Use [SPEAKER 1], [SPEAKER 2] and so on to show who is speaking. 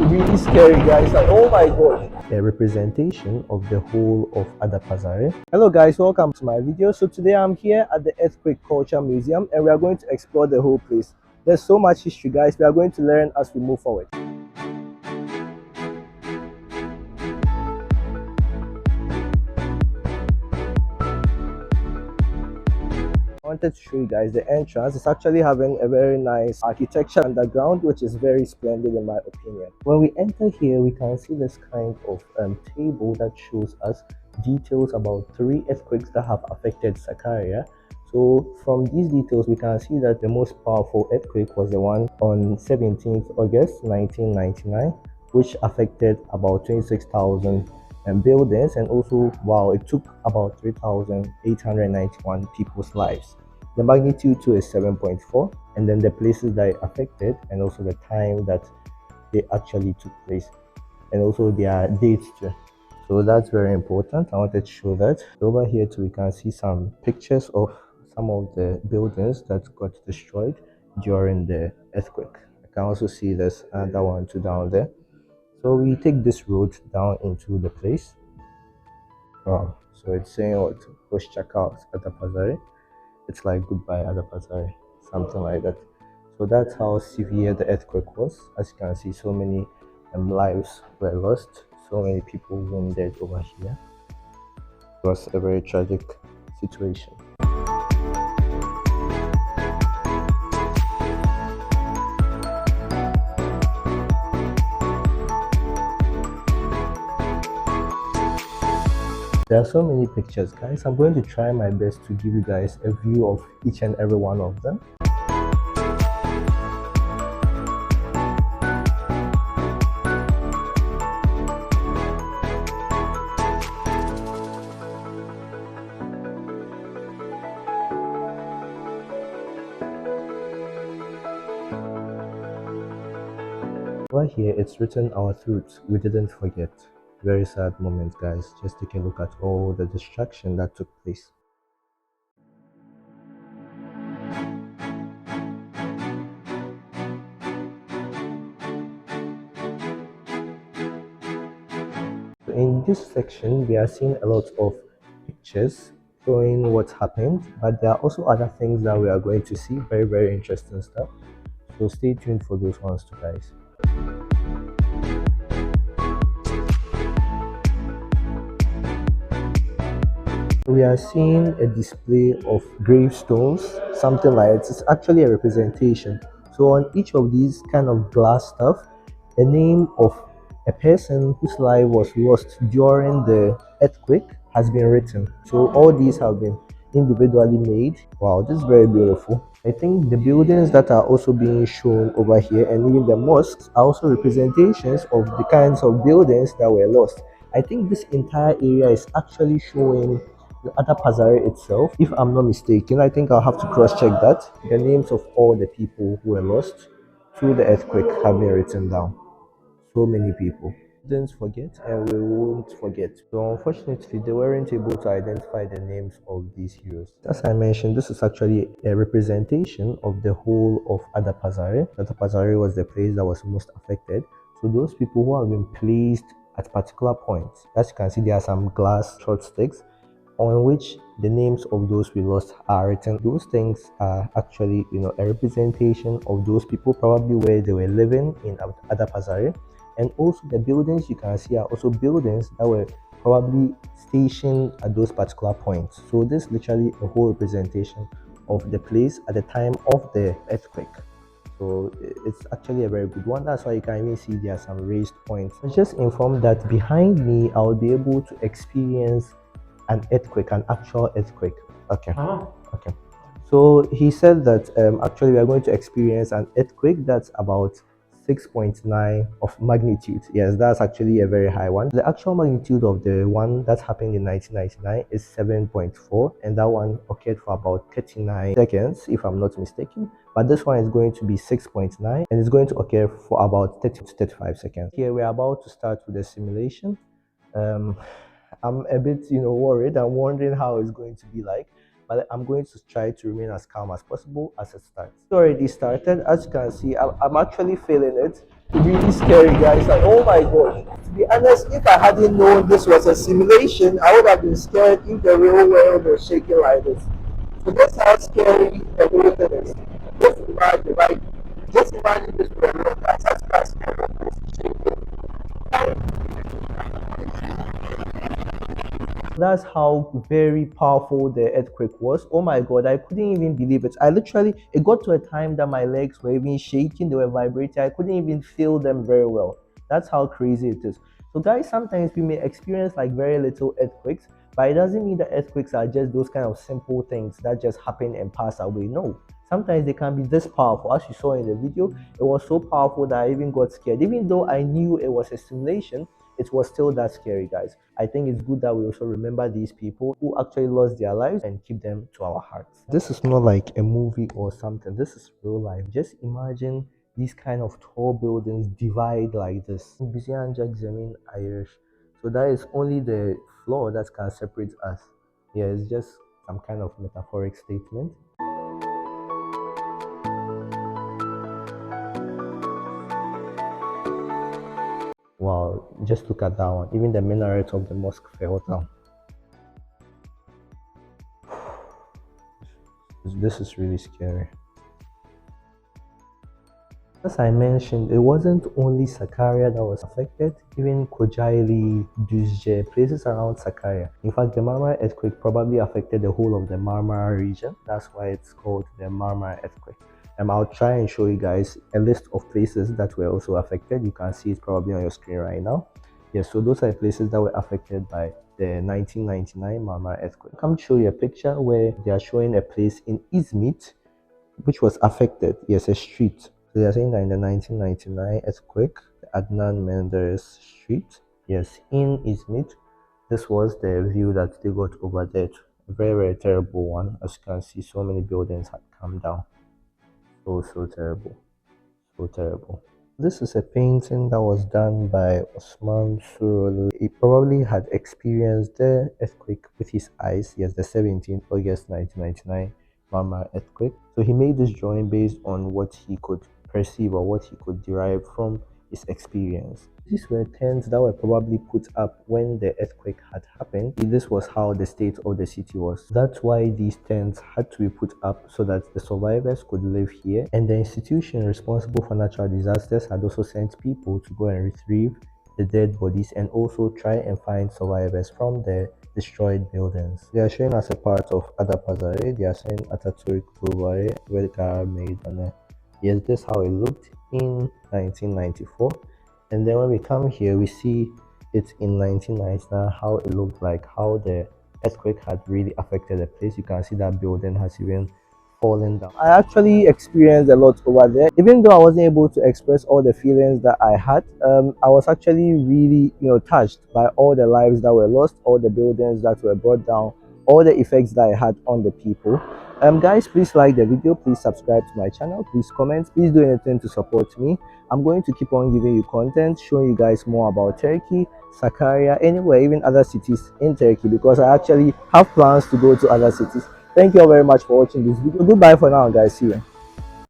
[SPEAKER 1] really scary, guys. Like, oh my god. A representation of the whole of Adapazare. Hello guys, welcome to my video. So today I'm here at the Earthquake Culture Museum and we are going to explore the whole place. There's so much history, guys. We are going to learn as we move forward. I wanted to show you guys the entrance. It's actually having a very nice architecture underground, which is very splendid in my opinion. When we enter here, we can see this kind of table that shows us details about 3 earthquakes that have affected Sakarya. So from these details, we can see that the most powerful earthquake was the one on 17th August 1999, which affected about 26,000 buildings, and also wow, it took about 3,891 people's lives. The magnitude too is 7.4, and then the places that it affected and also the time that they actually took place, and also their dates too. So that's very important. I wanted to show that. Over here too, we can see some pictures of some of the buildings that got destroyed during the earthquake. I can also see this other one too down there. So we take this road down into the place. Wow. So it's saying what? Let's check out Adapazare. It's like goodbye Adapazare, something like that. So that's how severe the earthquake was. As you can see, so many lives were lost, so many people wounded over here. It was a very tragic situation. There are so many pictures, guys. I'm going to try my best to give you guys a view of each and every one of them. Over here, it's written our truth, we didn't forget. Very sad moment, guys. Just take a look at all the destruction that took place. In this section, we are seeing a lot of pictures showing what happened, but there are also other things that we are going to see. Very, very interesting stuff. So stay tuned for those ones too, guys. We are seeing a display of gravestones, something like it. It's actually a representation. So on each of these kind of glass stuff, a name of a person whose life was lost during the earthquake has been written. So all these have been individually made. Wow, this is very beautiful. I think the buildings that are also being shown over here and even the mosques are also representations of the kinds of buildings that were lost. I think this entire area is actually showing the Adapazare itself. If I'm not mistaken, I think I'll have to cross-check that. The names of all the people who were lost through the earthquake have been written down. So many people. Don't forget, and we won't forget. So unfortunately, they weren't able to identify the names of these heroes. As I mentioned, this is actually a representation of the whole of Adapazare. Adapazare was the place that was most affected. So those people who have been placed at particular points, as you can see, there are some glass short sticks on which the names of those we lost are written. Those things are actually, a representation of those people, probably where they were living in Adapazare. And also the buildings you can see are also buildings that were probably stationed at those particular points. So this is literally a whole representation of the place at the time of the earthquake. So it's actually a very good one. That's why you can even see there are some raised points. I was just informed that behind me I will be able to experience an earthquake, an actual earthquake. Okay. Okay. So he said that actually we are going to experience an earthquake that's about 6.9 of magnitude. Yes, that's actually a very high one. The actual magnitude of the one that happened in 1999 is 7.4, and that one occurred for about 39 seconds, if I'm not mistaken. But this one is going to be 6.9, and it's going to occur for about 30 to 35 seconds. Here we're about to start with the simulation. I'm a bit, worried. I'm wondering how it's going to be like, but I'm going to try to remain as calm as possible as it starts. It's already started. As you can see, I'm actually feeling it. Really scary, guys. Like, oh my god. To be honest, if I hadn't known this was a simulation, I would have been scared if the real world was shaking like this. So that's how scary the whole thing is. Just imagine, like, just imagine this for a real guys. That's how scary it is shaking. That's how very powerful the earthquake was. Oh my god, I couldn't even believe it. I literally, it got to a time that my legs were even shaking, they were vibrating. I couldn't even feel them very well. That's how crazy it is. So, guys, sometimes we may experience like very little earthquakes, but it doesn't mean that earthquakes are just those kind of simple things that just happen and pass away. No, sometimes they can be this powerful. As you saw in the video, it was so powerful that I even got scared. Even though I knew it was a simulation, it was still that scary, guys. I think it's good that we also remember these people who actually lost their lives and keep them to our hearts. This is not like a movie or something. This is real life. Just imagine these kind of tall buildings divide like this. Bizian Jack Zemin Irish. So that is only the floor that can separate us. Yeah, it's just some kind of metaphoric statement. Wow, just look at that one. Even the minaret of the mosque fell down. This is really scary. As I mentioned, it wasn't only Sakarya that was affected, even Kocaeli, Düzce, places around Sakarya. In fact, the Marmara earthquake probably affected the whole of the Marmara region. That's why it's called the Marmara earthquake. I'll try and show you guys a list of places that were also affected. You can see it probably on your screen right now. Yes, so those are places that were affected by the 1999 Marmara earthquake. Come show you a picture where they are showing a place in Izmit which was affected. Yes, a street. So they are saying that in the 1999 earthquake, the Adnan Menderes Street, yes, in Izmit, this was the view that they got over there. A very, very terrible one. As you can see, so many buildings had come down. So terrible. So terrible. This is a painting that was done by Osman Surolu. He probably had experienced the earthquake with his eyes. Yes, the 17th August 1999 Marmara earthquake. So he made this drawing based on what he could perceive or what he could derive from his experience. These were tents that were probably put up when the earthquake had happened. This was how the state of the city was. That's why these tents had to be put up so that the survivors could live here. And the institution responsible for natural disasters had also sent people to go and retrieve the dead bodies and also try and find survivors from the destroyed buildings. They are showing as a part of Adapazare. They are saying Atatürk Bulvarı, Velkara Meydanı. Yes, this is how it looked in 1994. And then when we come here, we see it in 1999, how it looked like, how the earthquake had really affected the place. You can see that building has even fallen down. I actually experienced a lot over there. Even though I wasn't able to express all the feelings that I had, I was actually really, touched by all the lives that were lost, all the buildings that were brought down, all the effects that I had on the people. Guys, please like the video, please subscribe to my channel, please comment, please do anything to support me. I'm going to keep on giving you content, showing you guys more about Turkey, Sakarya, anywhere, even other cities in Turkey, because I actually have plans to go to other cities. Thank you all very much for watching this video. Goodbye for now, guys. See you.